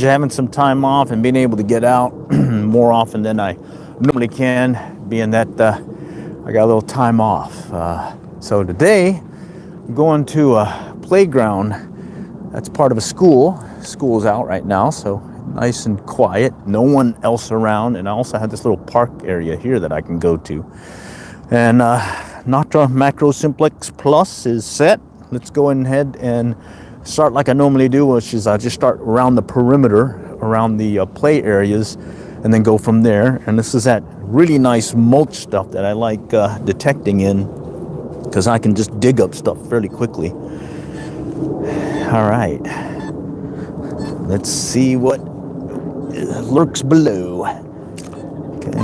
having some time off and being able to get out more often than I normally can, being that I got a little time off. So today, I'm going to a playground that's part of a school. School's out right now, so nice and quiet, no one else around, and I also have this little park area here that I can go to. And Natra Macro Simplex Plus is set. Let's go ahead and start like I normally do, which is I just start around the perimeter, around the play areas, and then go from there. And this is that really nice mulch stuff that I like detecting in, because I can just dig up stuff fairly quickly. All right, let's see what lurks below. Okay,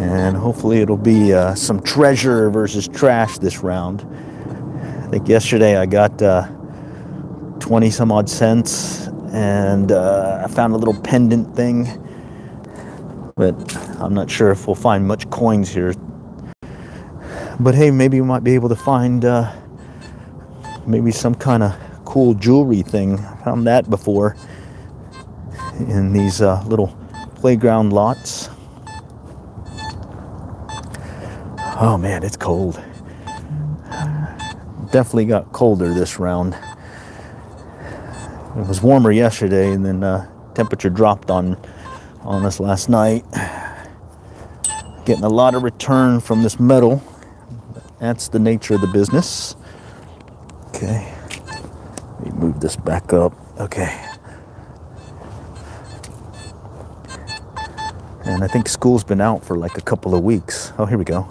and hopefully it'll be some treasure versus trash this round. I think yesterday I got 20 some odd cents, and I found a little pendant thing, but I'm not sure if we'll find much coins here. But hey, maybe we might be able to find maybe some kind of cool jewelry thing. I found that before in these little playground lots. Oh man, it's cold. Definitely got colder this round. It was warmer yesterday, and then temperature dropped on us last night. Getting a lot of return from this metal. That's the nature of the business. Okay, let me move this back up. Okay. And I think school's been out for like a couple of weeks. Oh, here we go.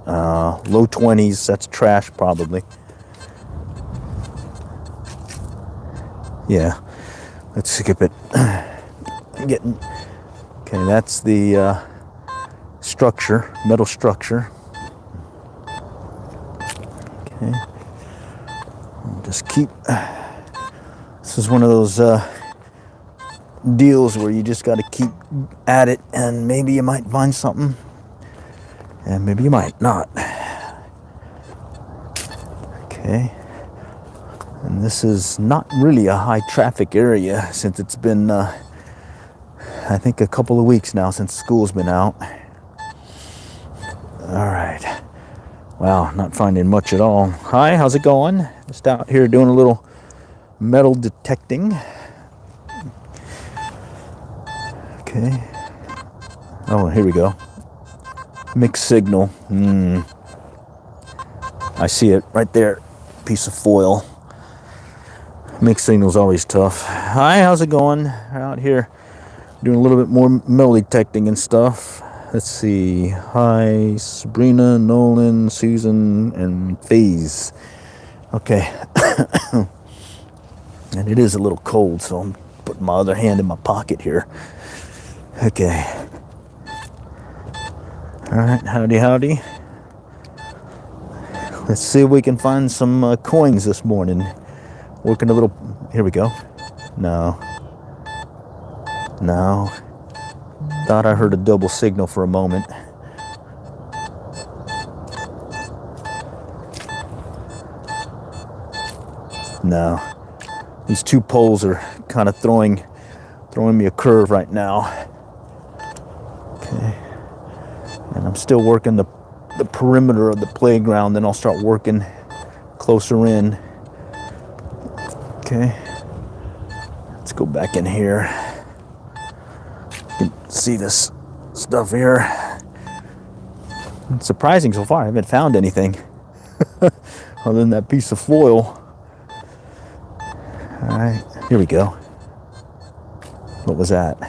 Low 20s, that's trash probably. Yeah, let's skip it. Okay, that's the structure, metal structure. Okay, I'll just keep. This is one of those deals where you just got to keep at it, and maybe you might find something, and maybe you might not. Okay. And this is not really a high traffic area, since it's been, I think, a couple of weeks now since school's been out. All right. Wow, not finding much at all. Hi, how's it going? Just out here doing a little metal detecting. Okay. Oh, here we go. Mixed signal. I see it right there. Piece of foil. Mixed signal's always tough. Hi, how's it going? Out here doing a little bit more metal detecting and stuff. Let's see. Hi, Sabrina, Nolan, Susan, and FaZe. Okay. And it is a little cold, so I'm putting my other hand in my pocket here. Okay. All right, howdy. Let's see if we can find some coins this morning. Working a little. Here we go. No. Thought I heard a double signal for a moment. No. These two poles are kind of throwing me a curve right now. Okay. And I'm still working the perimeter of the playground. Then I'll start working closer in. Okay, let's go back in here. You can see this stuff here. It's surprising so far. I haven't found anything other than that piece of foil. All right, here we go. What was that?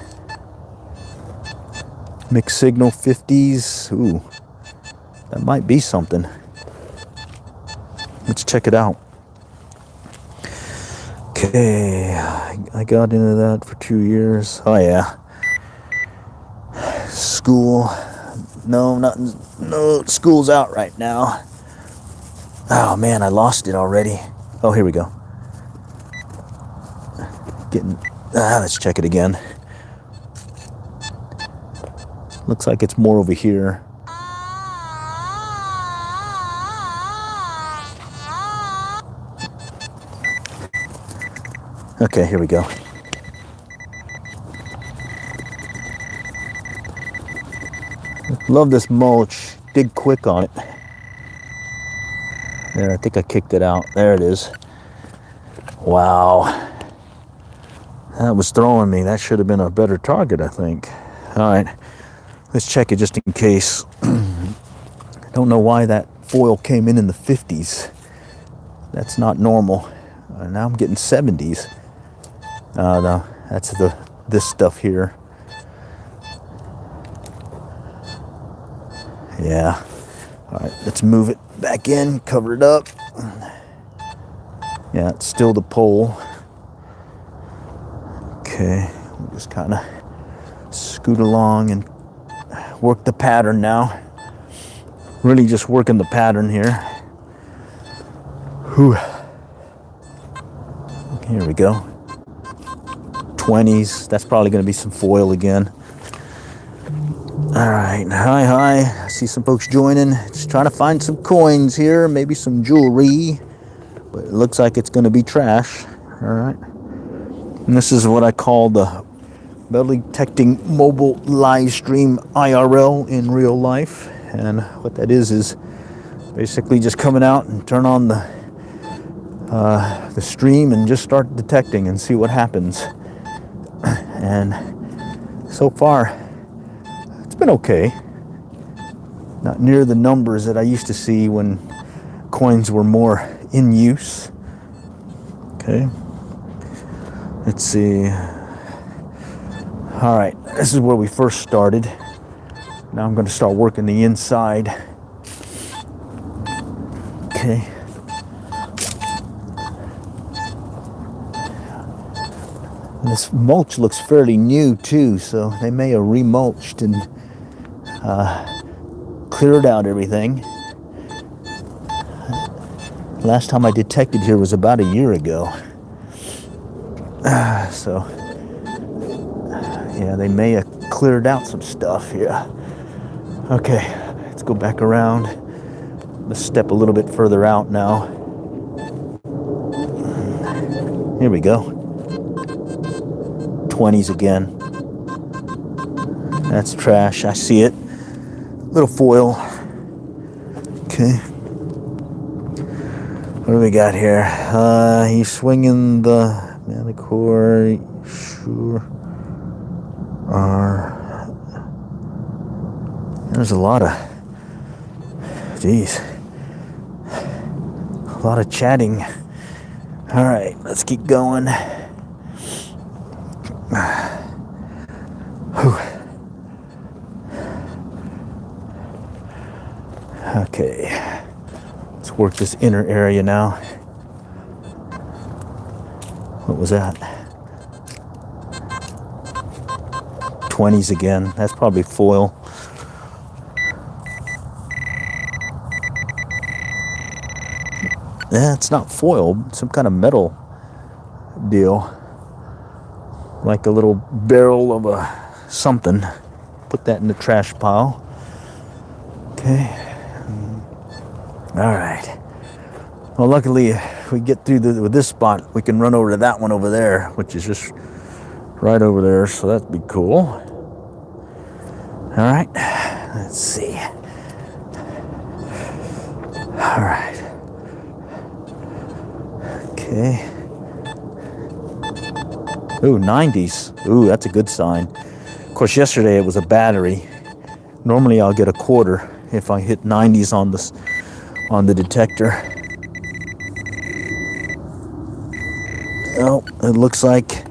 Mixed signal 50s. Ooh, that might be something. Let's check it out. Okay, I got into that for 2 years. Oh yeah. School. No, school's out right now. Oh man, I lost it already. Oh, here we go. Let's check it again. Looks like it's more over here. Okay, here we go. Love this mulch. Dig quick on it. There, I think I kicked it out. There it is. Wow. That was throwing me. That should have been a better target, I think. All right. Let's check it just in case. I don't know why that foil came in the 50s. That's not normal. Now I'm getting 70s. No, that's this stuff here. Yeah. All right, let's move it back in, cover it up. Yeah, it's still the pole. Okay, we'll just kind of scoot along and work the pattern now. Really just working the pattern here. Whew. Here we go. 20s. That's probably going to be some foil again. All right. Hi. I see some folks joining. Just trying to find some coins here. Maybe some jewelry. But it looks like it's going to be trash. All right. And this is what I call the metal detecting mobile live stream IRL in real life. And what that is basically just coming out and turn on the stream and just start detecting and see what happens. And so far, it's been okay. Not near the numbers that I used to see when coins were more in use. Okay. Let's see. All right, this is where we first started. Now I'm going to start working the inside. Okay. And this mulch looks fairly new too, so they may have remulched and cleared out everything. Last time I detected here was about a year ago. So, yeah, they may have cleared out some stuff here. Okay, let's go back around. Let's step a little bit further out now. Here we go. 20s again. That's trash. I see it. Little foil. Okay. What do we got here? He's swinging the manicure. Sure. There's a lot of. Geez. A lot of chatting. All right, let's keep going. Okay, let's work this inner area now. What was that? 20s again. That's probably foil. Yeah, it's not foil. It's some kind of metal deal. Like a little barrel of a something. Put that in the trash pile. Okay. All right. Well, luckily, if we get through with this spot, we can run over to that one over there, which is just right over there. So that'd be cool. All right. Let's see. All right. Okay. Ooh, 90s. Ooh, that's a good sign. Of course, yesterday it was a battery. Normally I'll get a quarter if I hit 90s on the detector. Oh, it looks like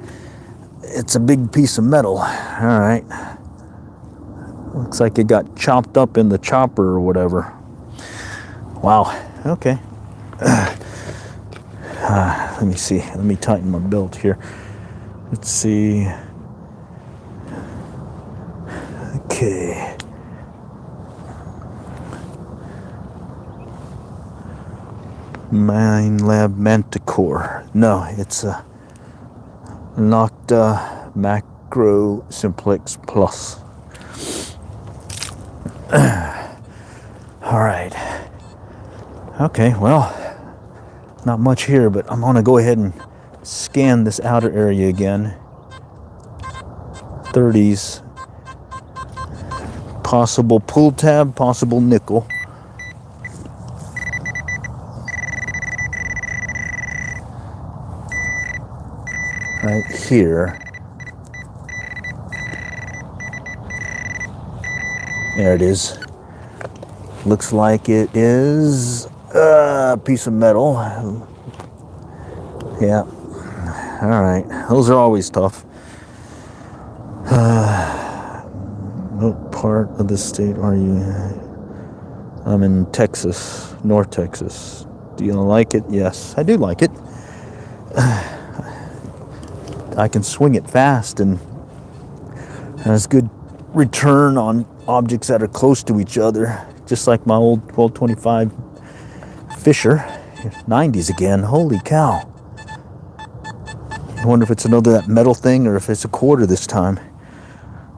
it's a big piece of metal. All right. Looks like it got chopped up in the chopper or whatever. Wow. Okay. Let me see. Let me tighten my belt here. Let's see. Okay. Mine Lab Manticore. No, it's a Nocta Macro Simplex Plus. All right. Okay, well, not much here, but I'm gonna go ahead and scan this outer area again. 30s. Possible pull tab, possible nickel. Right here. There it is. Looks like it is a piece of metal. Yeah. All right. Those are always tough. What part of the state are you? I'm in Texas, North Texas. Do you like it? Yes, I do like it. I can swing it fast and has good return on objects that are close to each other, just like my old 1225 Fisher. 90s again. Holy cow. I wonder if it's another that metal thing or if it's a quarter this time.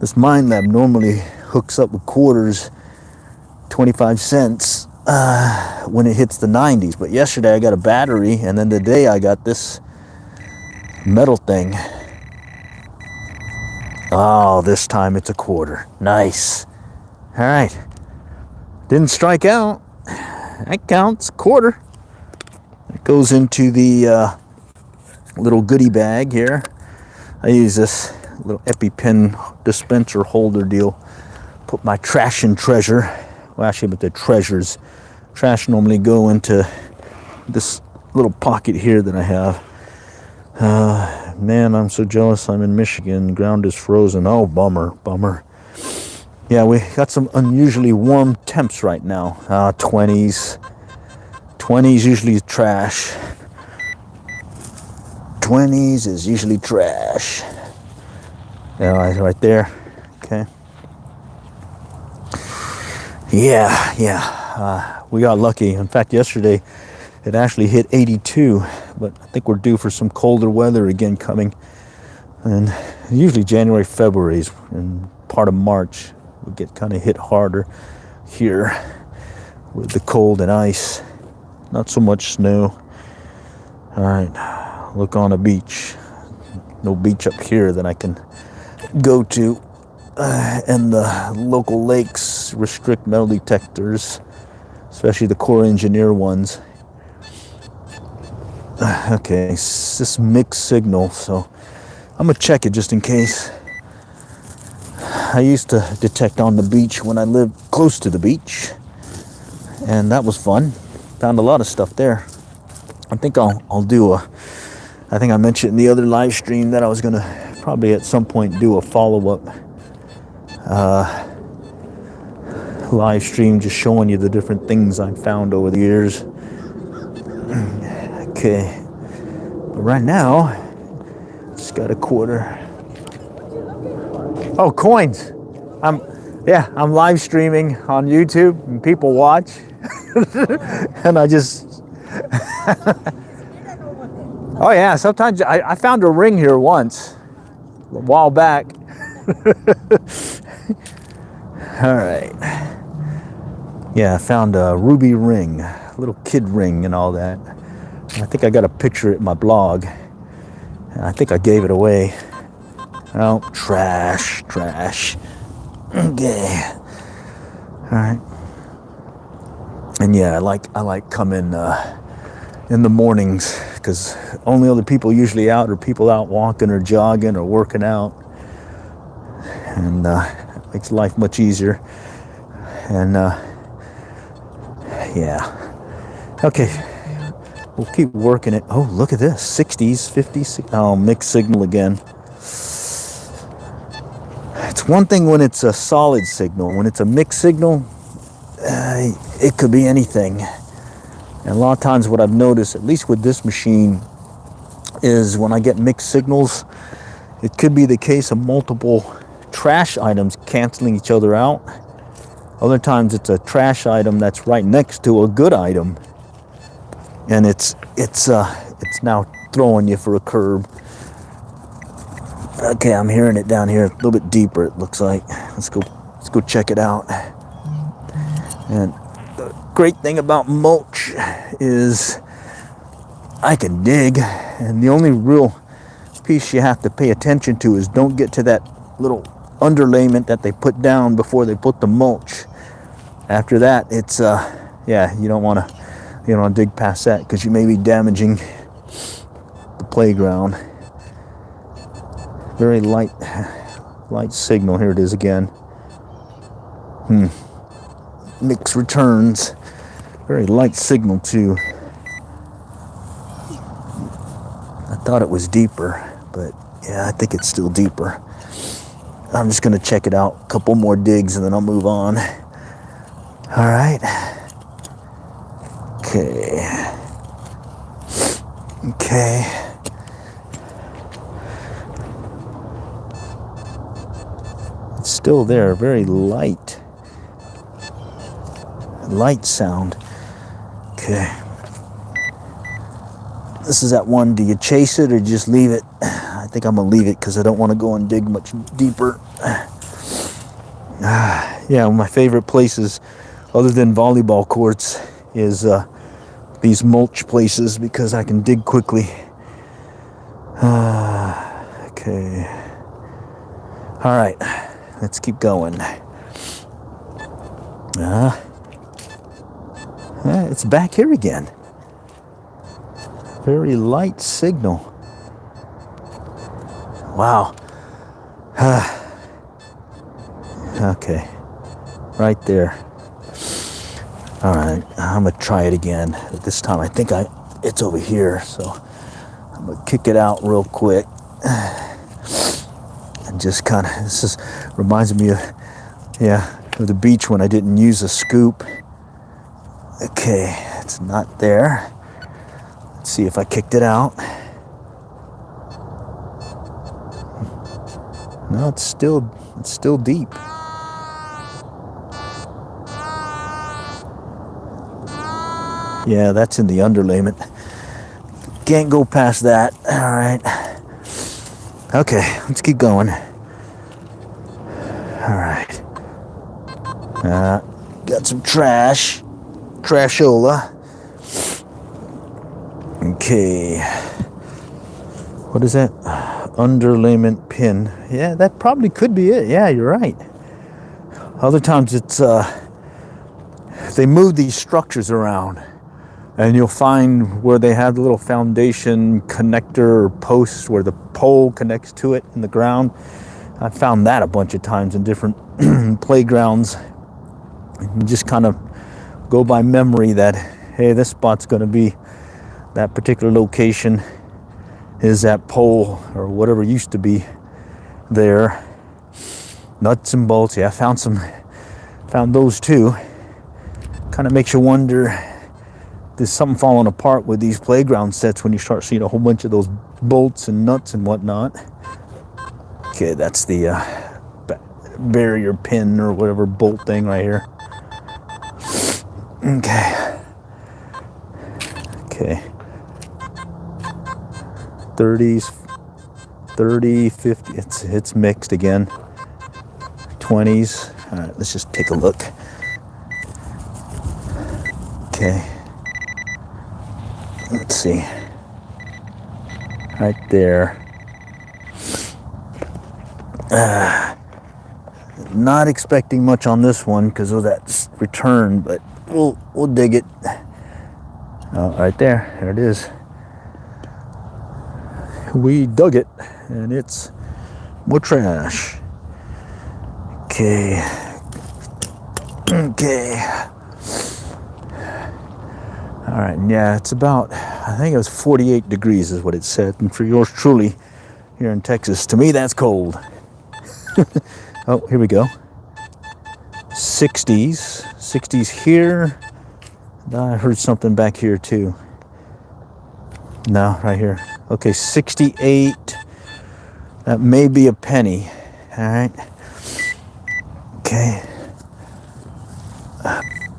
This Mind Lab normally hooks up with quarters, 25 cents, when it hits the 90s. But yesterday I got a battery, and then today I got this metal thing. Oh, this time it's a quarter. Nice. All right. Didn't strike out. That counts. Quarter. It goes into the little goodie bag here. I use this little EpiPen dispenser holder deal. Put my trash and treasure. Well, actually, but the treasures. Trash normally go into this little pocket here that I have. Man, I'm so jealous. I'm in Michigan. Ground is frozen. Oh, bummer. Yeah, we got some unusually warm temps right now. 20s. 20s usually trash. 20s is usually trash. Yeah, right there. Okay. Yeah. We got lucky. In fact, yesterday it actually hit 82, but I think we're due for some colder weather again coming. And usually January, February, and part of March we get kind of hit harder here with the cold and ice. Not so much snow. All right, look on a beach. No beach up here that I can go to. And the local lakes restrict metal detectors, especially the Corps Engineer ones. Okay, this mixed signal, so I'm gonna check it just in case. I used to detect on the beach when I lived close to the beach, and that was fun. Found a lot of stuff there. I think I'll do I think I mentioned in the other live stream that I was gonna probably at some point do a follow-up live stream just showing you the different things I've found over the years. Okay, but right now just got a quarter. Oh, coins. I'm live streaming on YouTube and people watch. And I just oh yeah, sometimes I found a ring here once a while back. All right. Yeah, I found a ruby ring, a little kid ring and all that. I think I got a picture at my blog. And I think I gave it away. Oh, trash. Okay. All right. And yeah, I like coming in the mornings because only other people usually out are people out walking or jogging or working out, and makes life much easier. And yeah. Okay. We'll keep working it. Oh, look at this. 60s, 50s. Oh, mixed signal again. It's one thing when it's a solid signal. When it's a mixed signal, it could be anything. And a lot of times what I've noticed, at least with this machine, is when I get mixed signals, it could be the case of multiple trash items canceling each other out. Other times it's a trash item that's right next to a good item. And it's now throwing you for a curve. Okay, I'm hearing it down here a little bit deeper. It looks like. Let's go check it out. And the great thing about Mulch is I can dig. And the only real piece you have to pay attention to is don't get to that little underlayment that they put down before they put the mulch. After that, it's yeah, you don't want to dig past that because you may be damaging the playground. Very light signal. Here it is again. Mix returns. Very light signal too. I thought it was deeper, but yeah, I think it's still deeper. I'm just gonna check it out. A couple more digs and then I'll move on. All right. Okay. It's still there, very light sound. Okay. This is that one. Do you chase it or just leave it? I think I'm gonna leave it because I don't want to go and dig much deeper. Yeah, my favorite places other than volleyball courts is these mulch places because I can dig quickly. Okay. All right, let's keep going. It's back here again. Very light signal. Wow. Okay, right there. All right, I'm gonna try it again. This time I think it's over here, so I'm gonna kick it out real quick. And just kind of, reminds me of the beach when I didn't use a scoop. Okay, it's not there. Let's see if I kicked it out. No, it's still deep. Yeah, that's in the underlayment. Can't go past that. All right. Okay, let's keep going. All right. Got some trashola. Okay. What is that? Underlayment pin. Yeah, that probably could be it. Yeah, you're right. Other times it's they move these structures around, and you'll find where they have the little foundation connector or post where the pole connects to it in the ground. I found that a bunch of times in different playgrounds. You just kind of go by memory that, hey, this spot's going to be that particular location is that pole or whatever used to be there. Nuts and bolts. Yeah, I found those too. Kind of makes you wonder, there's something falling apart with these playground sets when you start seeing a whole bunch of those bolts and nuts and whatnot. Okay, that's the barrier pin or whatever bolt thing right here. Okay. 30s, 30, 50, it's mixed again. 20s. All right, let's just take a look. Okay. Let's see. Right there. Not expecting much on this one because of that return, but we'll dig it. Oh, right there. There it is. We dug it, and it's more trash. Okay. All right, yeah, it's about, I think it was 48 degrees is what it said. And for yours truly, here in Texas, to me, that's cold. Oh, here we go. 60s here. I heard something back here too. No, right here. Okay, 68. That may be a penny. All right. Okay.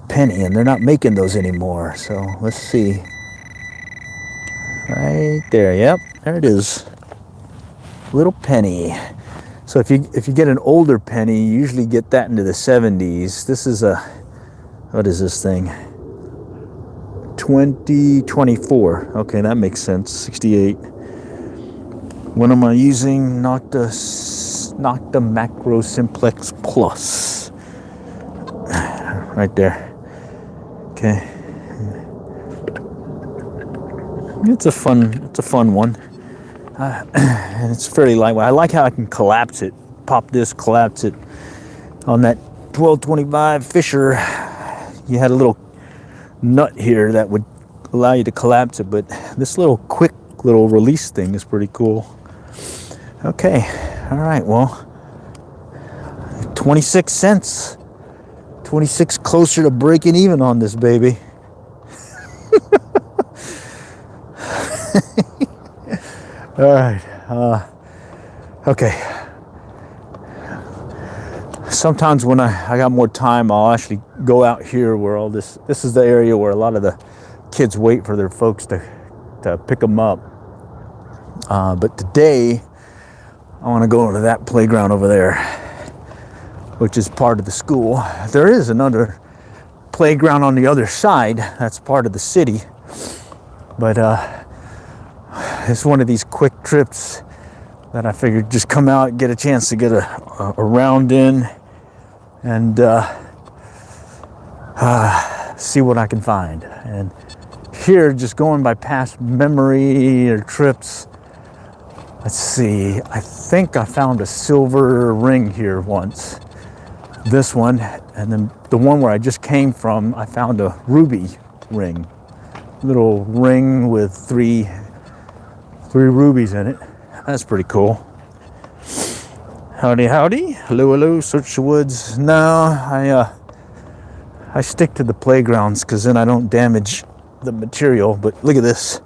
Penny, and they're not making those anymore. So let's see. Right there. Yep, there it is. Little penny. So if you get an older penny, you usually get that into the 70s. This is what is this thing? 2024. Okay, that makes sense. 68. What am I using? Nocta Macro Simplex Plus. Right there. Okay. It's a fun one. And it's fairly lightweight. I like how I can collapse it. Pop this, collapse it. On that 1225 Fisher, you had a little nut here that would allow you to collapse it, but this little quick little release thing is pretty cool. Okay, all right, well, 26 cents. 26 closer to breaking even on this baby. All right, okay. Sometimes when I got more time, I'll actually go out here where all this is the area where a lot of the kids wait for their folks to pick them up. But today, I want to go to that playground over there, which is part of the school. There is another playground on the other side that's part of the city, but it's one of these quick trips that I figured just come out, get a chance to get a round in, and see what I can find. And here, just going by past memory or trips, let's see, I think I found a silver ring here once. This one, and then the one where I just came from, I found a ruby ring. Little ring with three rubies in it. That's pretty cool. Howdy, howdy. Hello, hello. Search the woods. No, I stick to the playgrounds because then I don't damage the material. But look at this.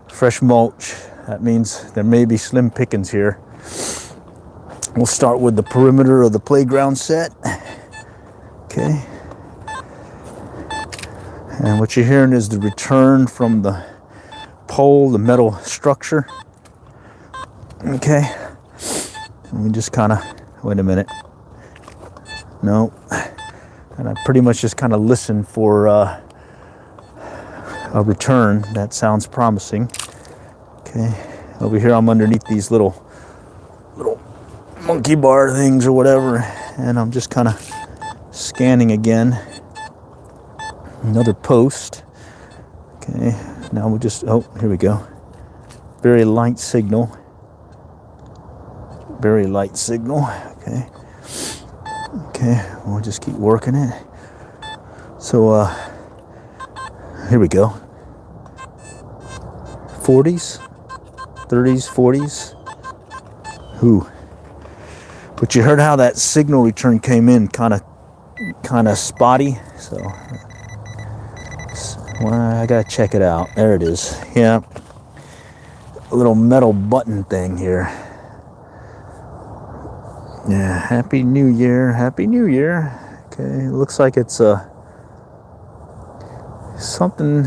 Fresh mulch. That means there may be slim pickings here. We'll start with the perimeter of the playground set. Okay. And what you're hearing is the return from the pole, the metal structure. Okay. And we just kind of, wait a minute. No. And I pretty much just kind of listen for a return. That sounds promising. Okay. Over here, I'm underneath these little monkey bar things or whatever. And I'm just kind of scanning again. Another post. Okay. Now we'll just, oh, here we go. Very light signal. Very light signal. Okay. Okay, we'll just keep working it. So, here we go. 40s, 30s, 40s. Ooh. But you heard how that signal return came in kind of spotty. So, well, I gotta check it out. There it is. Yeah. A little metal button thing here. Yeah, Happy New Year, Happy New Year. Okay, it looks like it's something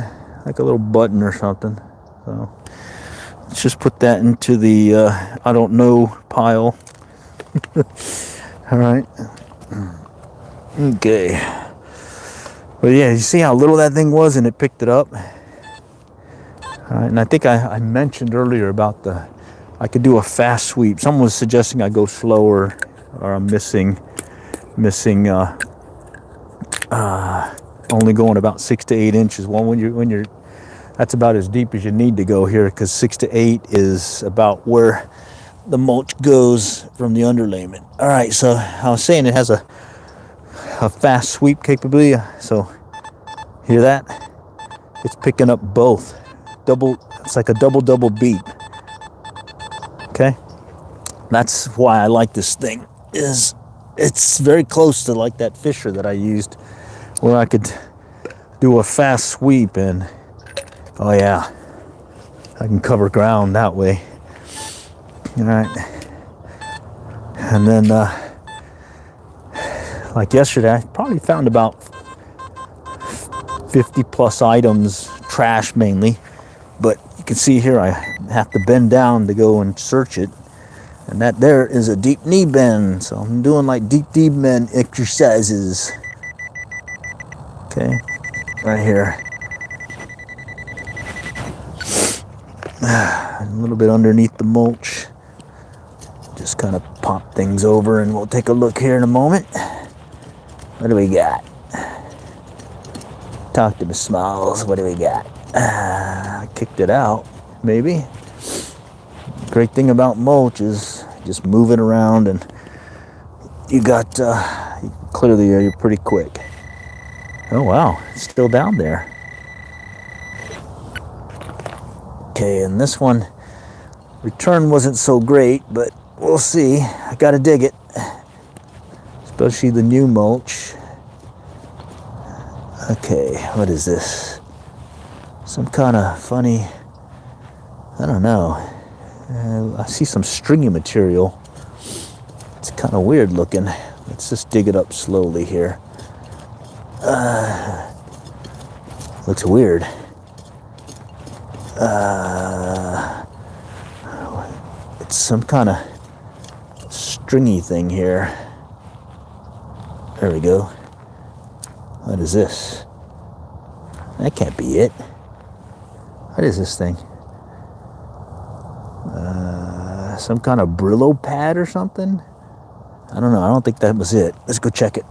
like a little button or something. So let's just put that into the I don't know pile. All right. Okay. But yeah, you see how little that thing was and it picked it up? All right, and I think I mentioned earlier about I could do a fast sweep. Someone was suggesting I go slower, or I'm missing only going about 6 to 8 inches. Well, when you're that's about as deep as you need to go here, because 6 to 8 is about where the mulch goes from the underlayment. All right, so I was saying it has a fast sweep capability. So hear that? It's picking up both. It's like a double beat. Okay, that's why I like this thing. It's very close to like that Fisher that I used, where I could do a fast sweep and oh yeah, I can cover ground that way. All right, and then like yesterday, I probably found about 50 plus items, trash mainly, but you can see here I have to bend down to go and search it. And that there is a deep knee bend. So I'm doing like deep bend exercises. Okay, right here. A little bit underneath the mulch. Just kind of pop things over and we'll take a look here in a moment. What do we got? Talk to me, Smalls. What do we got? I kicked it out, maybe. Great thing about mulch is just move it around and you got, you clear the area pretty quick. Oh wow, it's still down there. Okay, and this one, return wasn't so great, but we'll see. I gotta dig it, especially the new mulch. Okay, what is this? Some kind of funny, I don't know. I see some stringy material. It's kind of weird looking. Let's just dig it up slowly here. Looks weird. It's some kind of stringy thing here. There we go. What is this? That can't be it. What is this thing? Some kind of Brillo pad or something? I don't know. I don't think that was it. Let's go check it.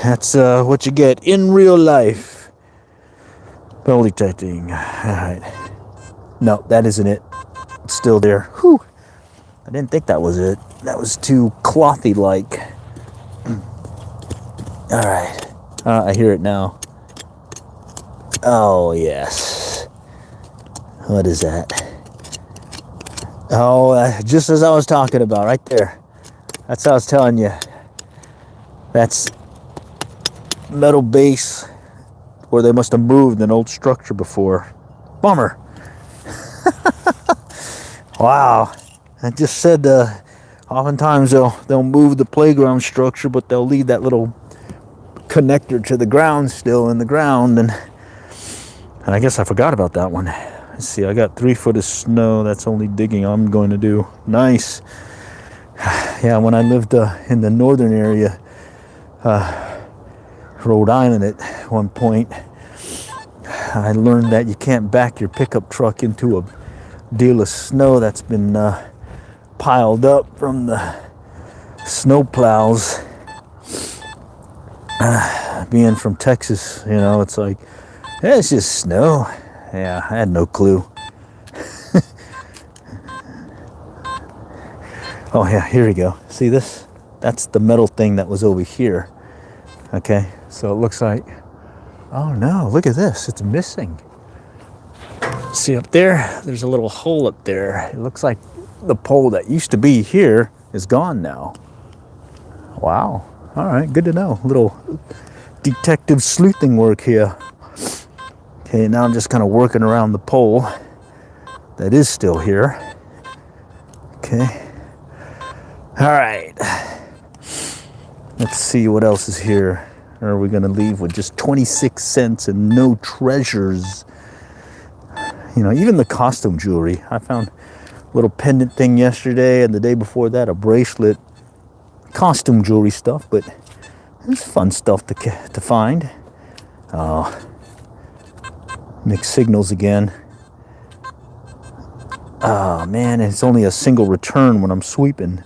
That's what you get in real life. Metal detecting. All right. No, that isn't it. It's still there. Whew. I didn't think that was it. That was too clothy-like. All right. I hear it now. Oh, yes. What is that? Oh, just as I was talking about, right there. That's what I was telling you. That's metal base where they must have moved an old structure before. Bummer. Wow. I just said oftentimes they'll move the playground structure, but they'll leave that little connector to the ground still in the ground. And I guess I forgot about that one. Let's see, I got 3 foot of snow. That's only digging I'm going to do. Nice. Yeah, when I lived in the northern area, Rhode Island at one point, I learned that you can't back your pickup truck into a deal of snow that's been piled up from the snow plows. Being from Texas, you know, it's like, yeah, it's just snow. Yeah, I had no clue. Oh yeah, here we go. See this? That's the metal thing that was over here. Okay, so it looks like, oh no, look at this, it's missing. See up there? There's a little hole up there. It looks like the pole that used to be here is gone now. Wow, all right, good to know. Little detective sleuthing work here. Okay, now I'm just kind of working around the pole that is still here. Okay. All right. Let's see what else is here. Or are we going to leave with just 26 cents and no treasures? You know, even the costume jewelry. I found a little pendant thing yesterday, and the day before that, a bracelet. Costume jewelry stuff, but it's fun stuff to find. Oh. Mixed signals again. Oh man, it's only a single return when I'm sweeping.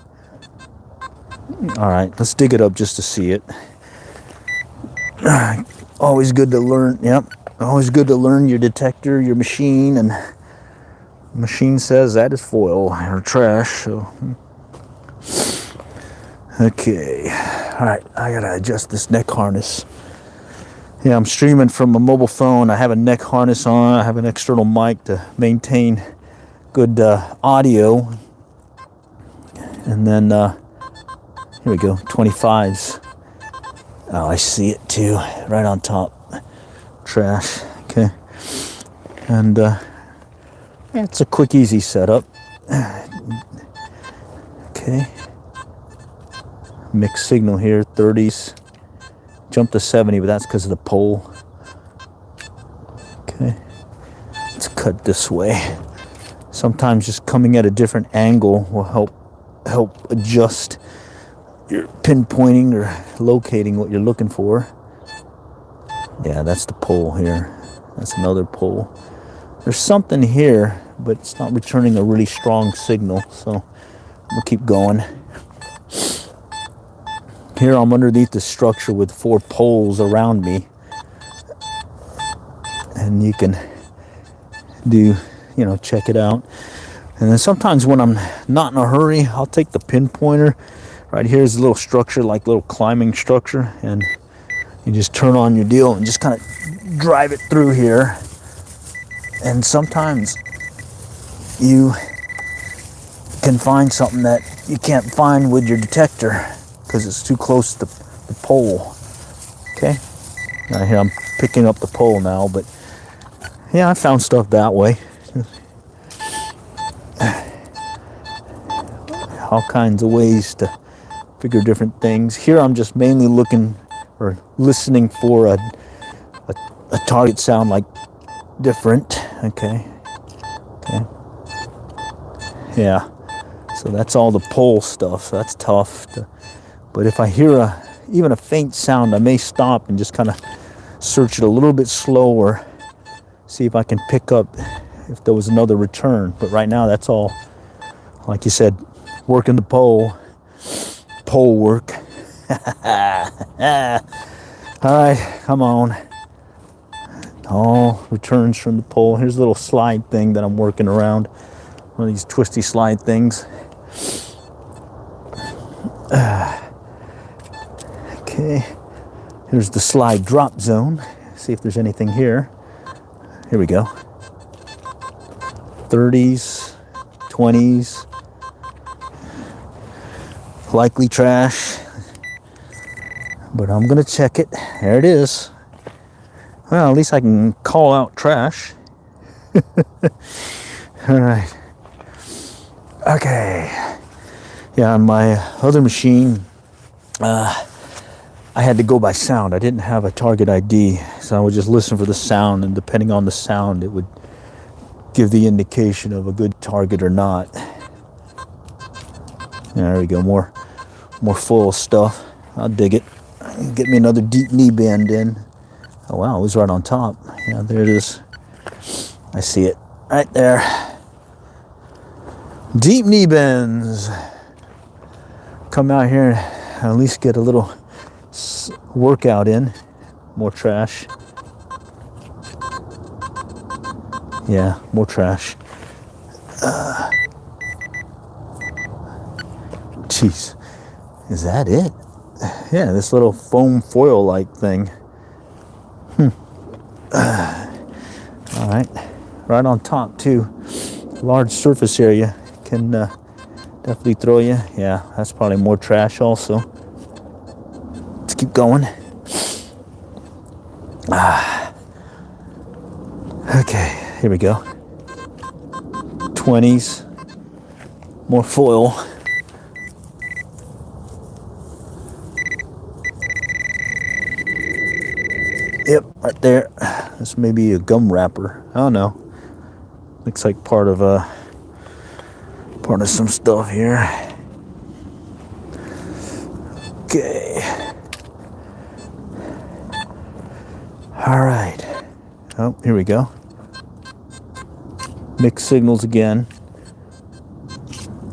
All right, let's dig it up just to see it. Always good to learn. Yep, always good to learn your detector, your machine, and the machine says that is foil or trash. So, okay. All right, I gotta adjust this neck harness. Yeah, I'm streaming from a mobile phone. I have a neck harness on. I have an external mic to maintain good audio. And then, here we go, 25s. Oh, I see it too, right on top. Trash, okay. And it's a quick, easy setup. Okay. Mixed signal here, 30s. Jump to 70, but that's because of the pole. Okay, let's cut this way. Sometimes just coming at a different angle will help adjust your pinpointing or locating what you're looking for. Yeah, that's the pole here. That's another pole. There's something here, but it's not returning a really strong signal, so we'll keep going. Here I'm underneath the structure with 4 poles around me, and you can check it out. And then sometimes when I'm not in a hurry, I'll take the pinpointer. Right here is a little structure, like little climbing structure, and you just turn on your deal and just kind of drive it through here. And sometimes you can find something that you can't find with your detector because it's too close to the pole. Okay, now here I'm picking up the pole now, but yeah, I found stuff that way. All kinds of ways to figure different things. Here I'm just mainly looking or listening for a target sound like different. Okay. Yeah. So that's all the pole stuff. So that's tough. But if I hear even a faint sound, I may stop and just kind of search it a little bit slower. See if I can pick up if there was another return. But right now that's all, like you said, working the pole work. All right, come on. All returns from the pole. Here's a little slide thing that I'm working around. One of these twisty slide things. Okay, here's the slide drop zone. See if there's anything here. Here we go. 30s, 20s. Likely trash, but I'm gonna check it. There it is. Well, at least I can call out trash. All right. Okay. Yeah, on my other machine, I had to go by sound. I didn't have a target ID, so I would just listen for the sound, and depending on the sound, it would give the indication of a good target or not. There we go, more full stuff. I'll dig it. Get me another deep knee bend in. Oh wow, it was right on top. Yeah, there it is. I see it right there. Deep knee bends. Come out here and at least get a little workout in. More trash. Yeah, more trash. Jeez, is that it? Yeah, this little foam foil-like thing. All right, right on top too. Large surface area can definitely throw you. Yeah, that's probably more trash also. Let's keep going. Okay, here we go. 20s, more foil. Yep, right there. This may be a gum wrapper. I don't know. Looks like part of some stuff here. Okay. All right. Oh, here we go. Mixed signals again.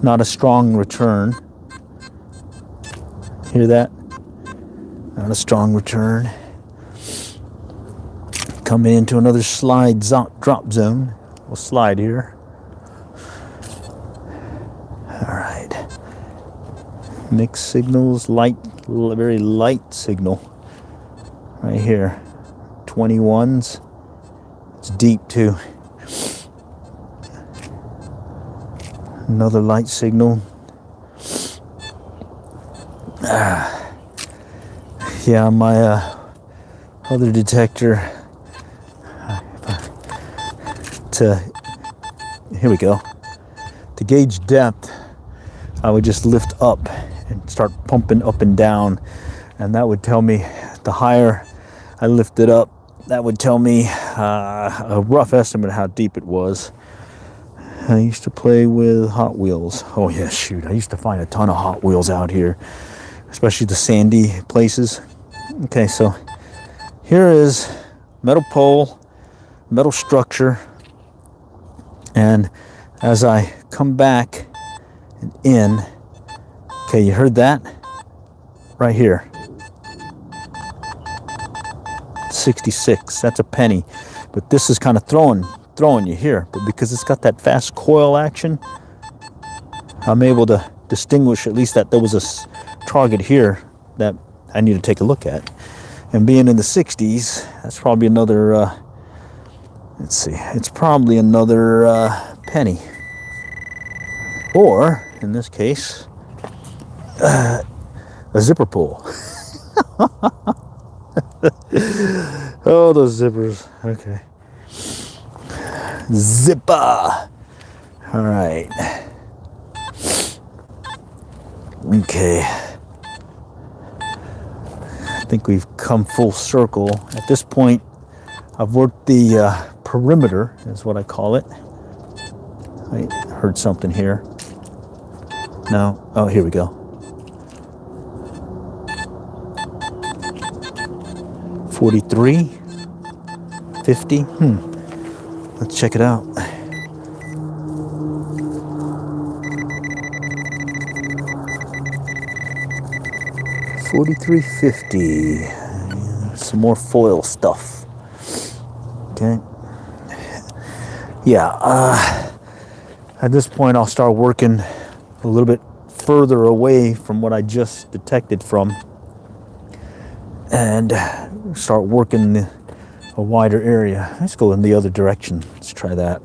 Not a strong return. Hear that? Not a strong return. Coming into another slide drop zone. We'll slide here. All right. Mixed signals, light, very light signal. Right here. 21s. It's deep too. Another light signal. Yeah, my other detector. Here we go. To gauge depth, I would just lift up and start pumping up and down, and that would tell me, the higher I lifted up, that would tell me a rough estimate of how deep it was. I used to play with Hot Wheels. Oh yeah, shoot, I used to find a ton of Hot Wheels out here, especially the sandy places. Okay, so here is metal pole, metal structure, And as I come back and in, okay, you heard that? Right here. 66, that's a penny. But this is kind of throwing you here. But because it's got that fast coil action, I'm able to distinguish at least that there was a target here that I need to take a look at. And being in the 60s, that's probably another, let's see, it's probably another penny. Or, in this case, a zipper pull. Oh, those zippers. Okay. Zipper. All right. Okay. I think we've come full circle. At this point, I've worked the perimeter, is what I call it. I heard something here. No. Oh, here we go. 43, 50. Let's check it out. $43.50. Some more foil stuff. Okay. Yeah. At this point, I'll start working a little bit further away from what I just detected from, and start working a wider area. Let's go in the other direction. Let's try that.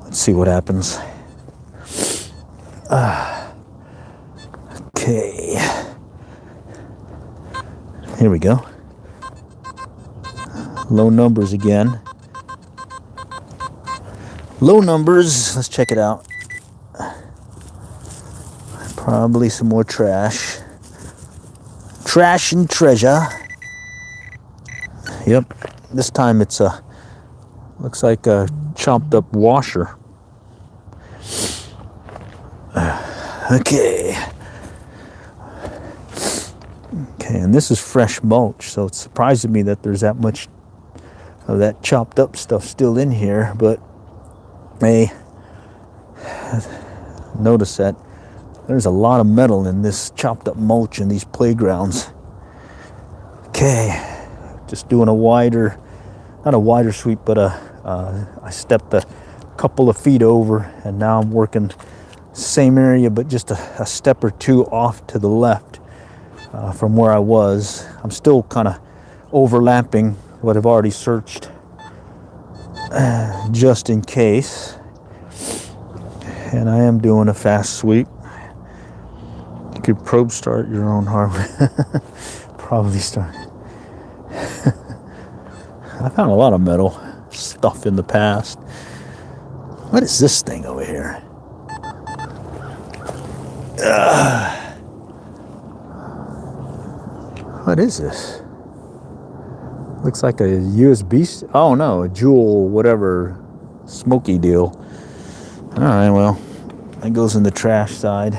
Let's see what happens. Okay. Here we go. Low numbers again. Low numbers. Let's check it out. Probably some more trash. Trash and treasure. Yep. This time it's looks like a chopped up washer. Okay. Okay, and this is fresh mulch, so it's surprising me that there's that much of that chopped up stuff still in here, but I notice that there's a lot of metal in this chopped up mulch in these playgrounds. Okay, just doing a wider, not a wider sweep, but I stepped a couple of feet over, and now I'm working same area, but just a step or two off to the left from where I was. I'm still kind of overlapping what I've already searched, just in case. And I am doing a fast sweep. You could probe start your own hardware. Probably start. I found a lot of metal stuff in the past. What is this thing over here? What is this? Looks like a USB. Oh no, a Jewel, whatever, smoky deal. All right, well, that goes in the trash side.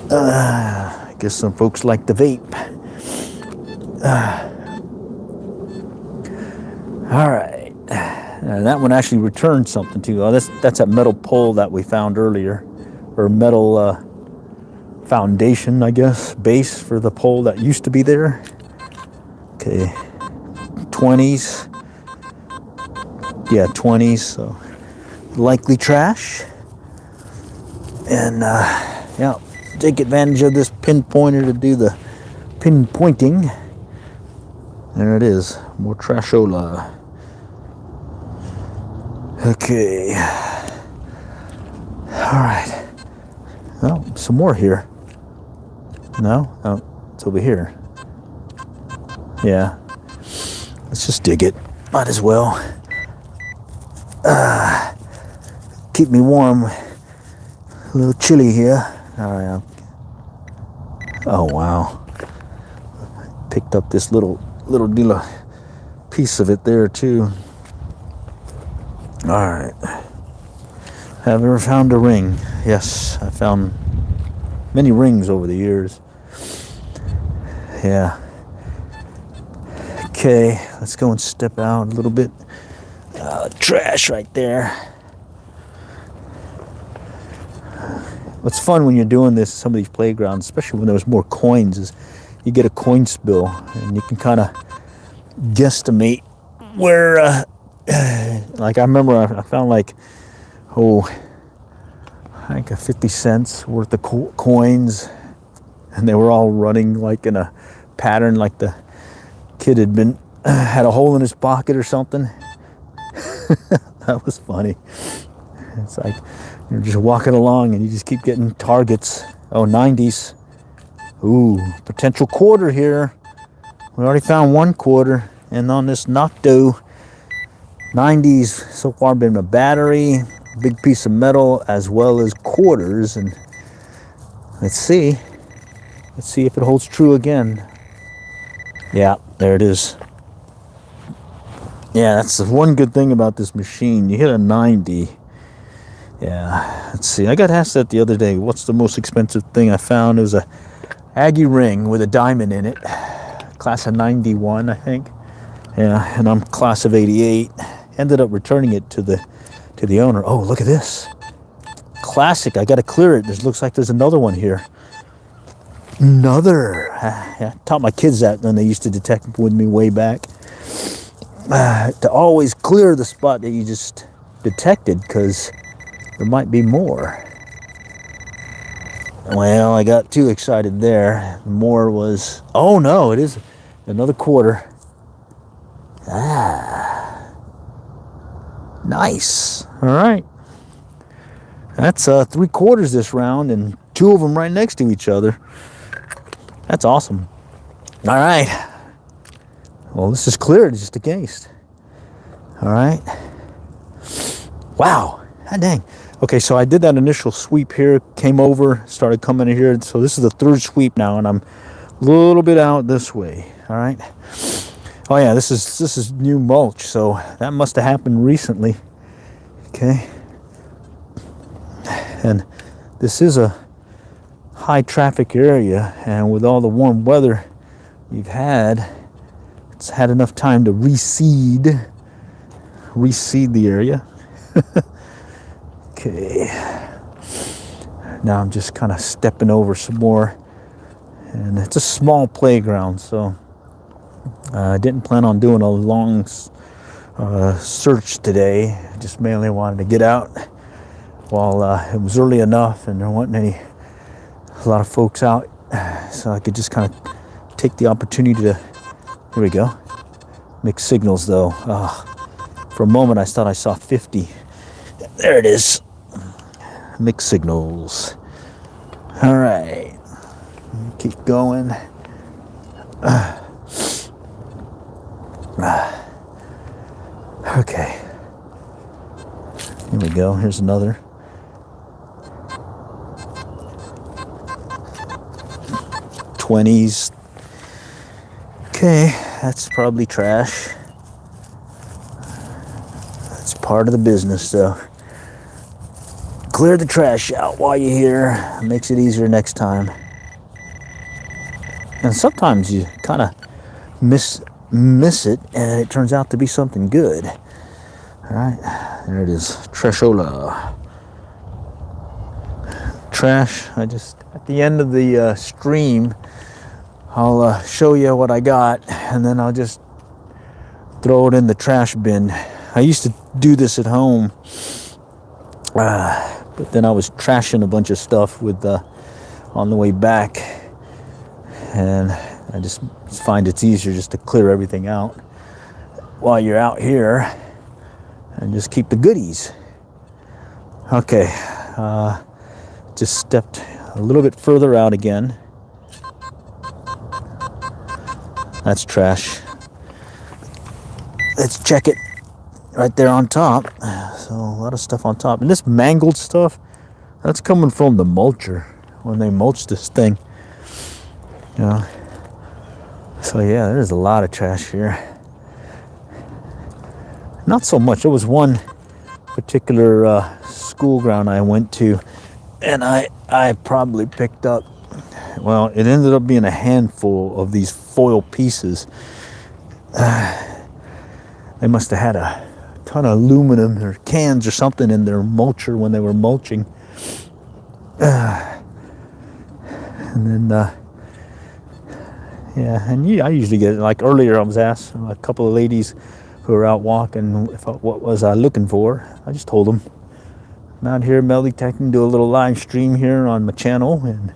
I guess some folks like the vape. All right, and that one actually returned something too. Oh, that's that metal pole that we found earlier, or metal foundation, I guess, base for the pole that used to be there. Okay, 20s. Yeah, 20s. So likely trash. And yeah, take advantage of this pinpointer to do the pinpointing. There it is, more trashola. Okay. All right. Oh, some more here. No? Oh, it's over here. Yeah. Let's just dig it. Might as well. Keep me warm. A little chilly here. All right. Oh, wow. Picked up this little piece of it there, too. All right. Have you ever found a ring? Yes, I found many rings over the years. Yeah. Okay, let's go and step out a little bit. Trash right there. What's fun when you're doing this, some of these playgrounds, especially when there's more coins, is you get a coin spill and you can kind of guesstimate where, like I remember I found like, I think 50 cents worth of coins, and they were all running like in a pattern, like the kid had a hole in his pocket or something. That was funny. It's like you're just walking along and you just keep getting targets. Oh, 90s. Ooh, potential quarter here. We already found one quarter, and on this Nocto, 90s so far been a battery, big piece of metal, as well as quarters. And let's see if it holds true again. Yeah, there it is. Yeah, that's the one good thing about this machine. You hit a 90. Yeah, let's see. I got asked that the other day. What's the most expensive thing I found? It was a Aggie ring with a diamond in it. Class of 91, I think. Yeah, and I'm class of 88. Ended up returning it to the owner. Oh, look at this. Classic. I got to clear it. Looks like there's another one here. Another. I taught my kids that when they used to detect with me way back. To always clear the spot that you just detected, because there might be more. Well, I got too excited there. More was, oh no, it is another quarter. Nice. All right. That's 3 quarters this round, and 2 of them right next to each other. That's awesome. All right. Well, this is cleared just in case. All right. Wow. Ah, dang. Okay, so I did that initial sweep here, came over, started coming in here. So this is the 3rd sweep now, and I'm a little bit out this way. All right. Oh yeah, this is new mulch, so that must have happened recently. Okay. And this is a high traffic area, and with all the warm weather you've had, it's had enough time to reseed the area. Okay. Now I'm just kind of stepping over some more, and it's a small playground, so I didn't plan on doing a long search today. I just mainly wanted to get out while it was early enough and there wasn't a lot of folks out, so I could just kind of take the opportunity to, here we go, mixed signals though. For a moment I thought I saw 50. There it is. Mixed signals. All right. Keep going. Okay. Here we go. Here's another. $20s. Okay, that's probably trash. That's part of the business, though. Clear the trash out while you're here. It makes it easier next time. And sometimes you kind of miss it, and it turns out to be something good. All right, there it is. Trashola. Trash. I just, at the end of the stream, I'll show you what I got, and then I'll just throw it in the trash bin. I used to do this at home, but then I was trashing a bunch of stuff with on the way back, and I just find it's easier just to clear everything out while you're out here and just keep the goodies. Okay, just stepped a little bit further out again. That's trash. Let's check it right there on top. So a lot of stuff on top. And this mangled stuff, that's coming from the mulcher when they mulch this thing. You know? So yeah, there's a lot of trash here. Not so much. There was one particular school ground I went to, and I probably picked up, well, it ended up being a handful of these foil pieces. They must have had a ton of aluminum or cans or something in their mulcher when they were mulching. And then, yeah, and I usually get, like earlier I was asked a couple of ladies who were out walking what was I looking for. I just told them I'm out here metal detecting, do a little live stream here on my channel and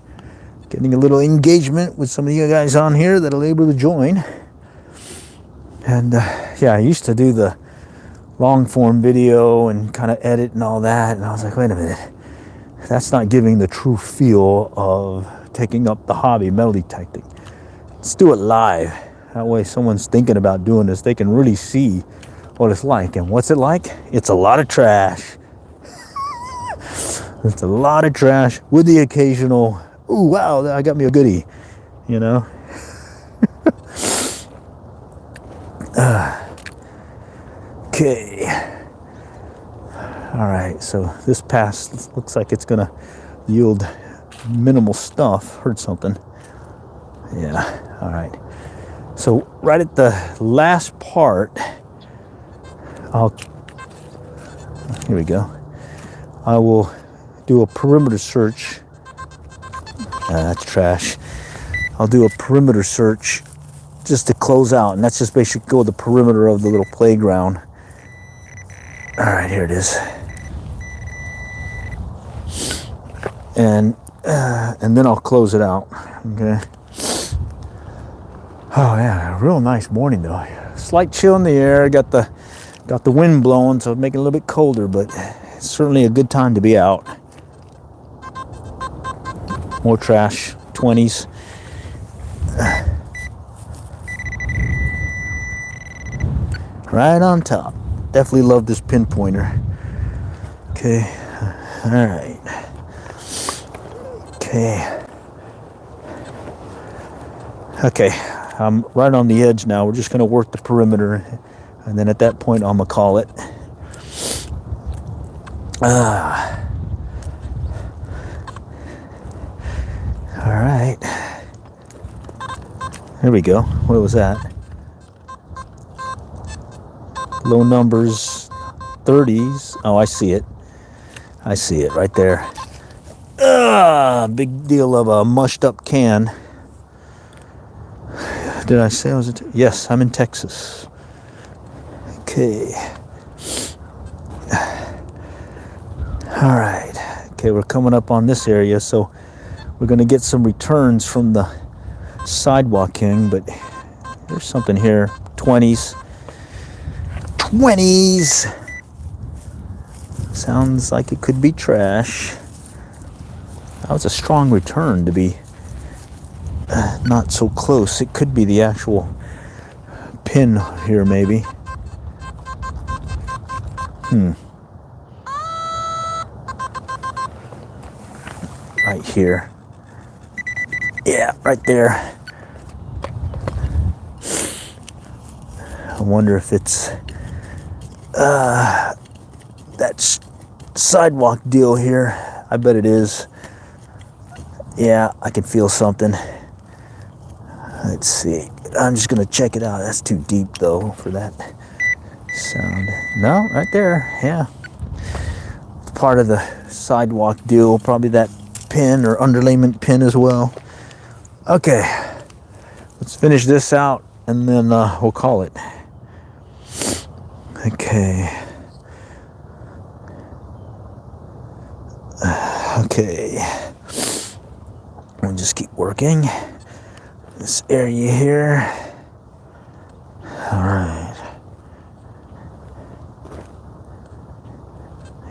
getting a little engagement with some of you guys on here that are able to join. And yeah, I used to do the long form video and kind of edit and all that, and I was like, wait a minute, that's not giving the true feel of taking up the hobby metal detecting. Let's do it live. That way someone's thinking about doing this, they can really see what it's like. And what's it like? It's a lot of trash. It's a lot of trash with the occasional, ooh, wow, I got me a goodie, you know? Okay. All right, so this pass looks like it's gonna yield minimal stuff. Heard something. Yeah, all right. So right at the last part, here we go. I will do a perimeter search. That's trash. I'll do a perimeter search just to close out, and that's just basically go the perimeter of the little playground. All right, here it is. And then I'll close it out. Okay. Oh yeah, a real nice morning though. Slight chill in the air. Got the wind blowing, so it's making it a little bit colder, but it's certainly a good time to be out. More trash, 20s. Right on top. Definitely love this pinpointer. Okay. All right. Okay. Okay. I'm right on the edge now. We're just going to work the perimeter, and then at that point I'm going to call it. All right. There we go. What was that? Low numbers, 30s. Oh, I see it. I see it right there. Big deal of a mushed up can. Did I say I was in yes, I'm in Texas. Okay. All right. Okay, we're coming up on this area, so we're going to get some returns from the sidewalk king, but there's something here. 20s. 20s. Sounds like it could be trash. That was a strong return to be not so close. It could be the actual pin here, maybe. Right here. Yeah, right there. I wonder if it's that sidewalk deal here. I bet it is. Yeah, I can feel something. Let's see. I'm just gonna check it out. That's too deep though for that sound. No, right there. Yeah. It's part of the sidewalk deal. Probably that pin or underlayment pin as well. Okay. Let's finish this out and then we'll call it. Okay. Okay. We'll just keep working this area here. All right.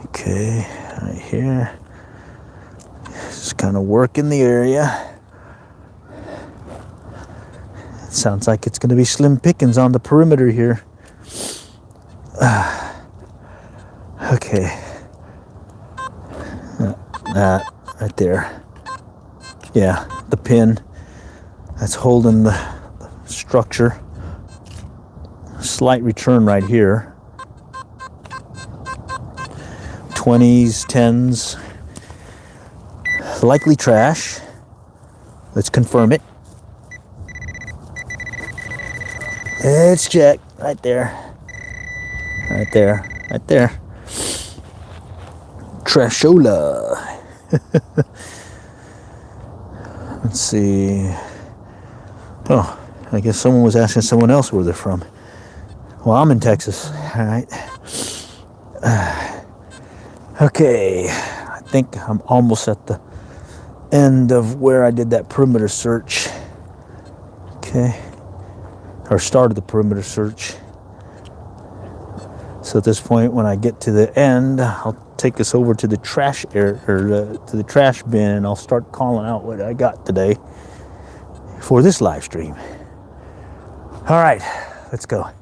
Okay, right here. Just kind of working the area. It sounds like it's going to be slim pickings on the perimeter here. Okay. That right there. Yeah, the pin that's holding the structure. Slight return right here. 20s, 10s. Likely trash. Let's confirm it. Let's check. Right there. Right there. Right there. Trashola. Let's see. Oh, I guess someone was asking someone else where they're from. Well, I'm in Texas. All right. Okay. I think I'm almost at the end of where I did that perimeter search. Okay. Or started the perimeter search. So at this point, when I get to the end, I'll take us over to the trash area, or to the trash bin, and I'll start calling out what I got today for this live stream. All right, let's go. All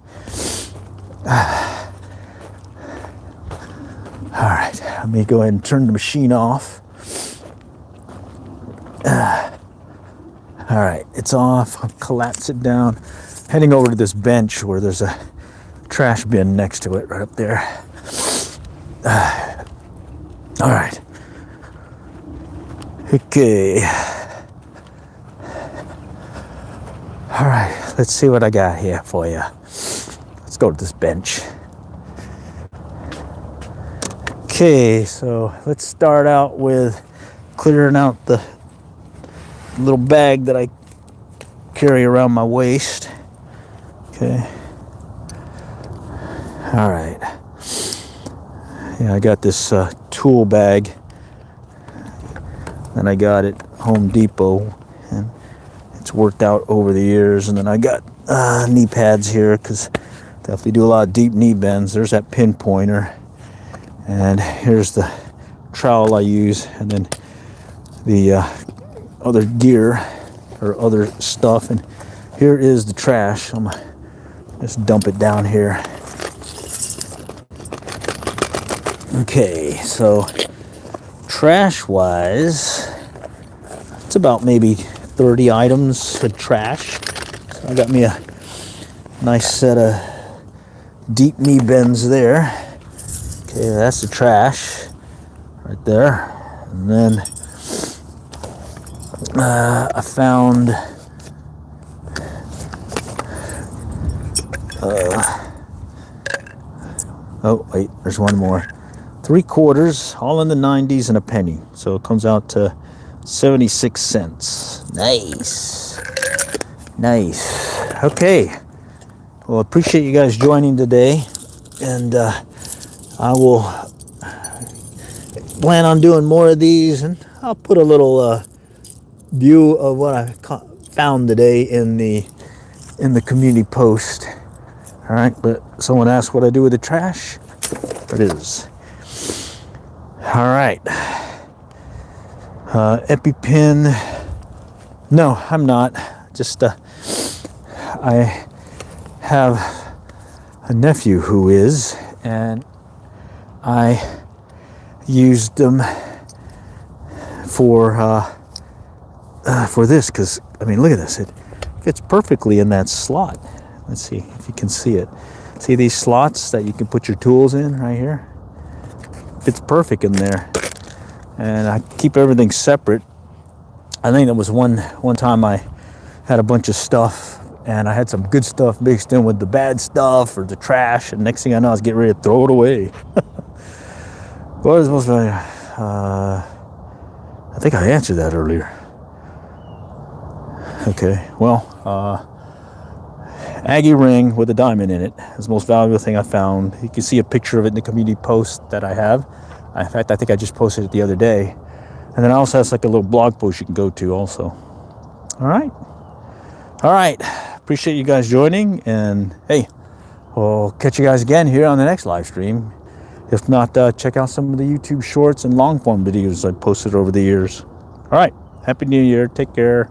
right, let me go ahead and turn the machine off. All right, it's off. I'll collapse it down. Heading over to this bench where there's a trash bin next to it, right up there. All right. Okay. All right, let's see what I got here for you. Let's go to this bench. Okay, so let's start out with clearing out the little bag that I carry around my waist. Okay. All right. Yeah, I got this tool bag, and I got it Home Depot, and it's worked out over the years. And then I got knee pads here because definitely do a lot of deep knee bends. There's that pinpointer, and here's the trowel I use, and then the other gear or other stuff. And here is the trash. I'm gonna just dump it down here. Okay, so trash-wise, it's about maybe 30 items of trash. So I got me a nice set of deep knee bends there. Okay, that's the trash right there. And then I found oh wait, there's one more. 3/4, all in the 90s, and a penny. So it comes out to 76 cents. Nice. Nice. Okay. Well, I appreciate you guys joining today. And I will plan on doing more of these. And I'll put a little view of what I found today in the community post. All right. But someone asked what I do with the trash. There it is. All right. EpiPen. No, I'm not. Just I have a nephew who is, and I used them for this because, I mean, look at this. It fits perfectly in that slot. Let's see if you can see it. See these slots that you can put your tools in right here? Fits perfect in there. And I keep everything separate. I think that was one time I had a bunch of stuff, and I had some good stuff mixed in with the bad stuff or the trash, and next thing I know I was getting ready to throw it away. What is most valuable? I think I answered that earlier. Okay, well, Aggie ring with a diamond in it is the most valuable thing I found. You can see a picture of it in the community post that I have. In fact, I think I just posted it the other day. And then I also have like a little blog post you can go to also. All right. All right. Appreciate you guys joining. And hey, we'll catch you guys again here on the next live stream. If not, check out some of the YouTube shorts and long form videos I posted over the years. All right. Happy New Year. Take care.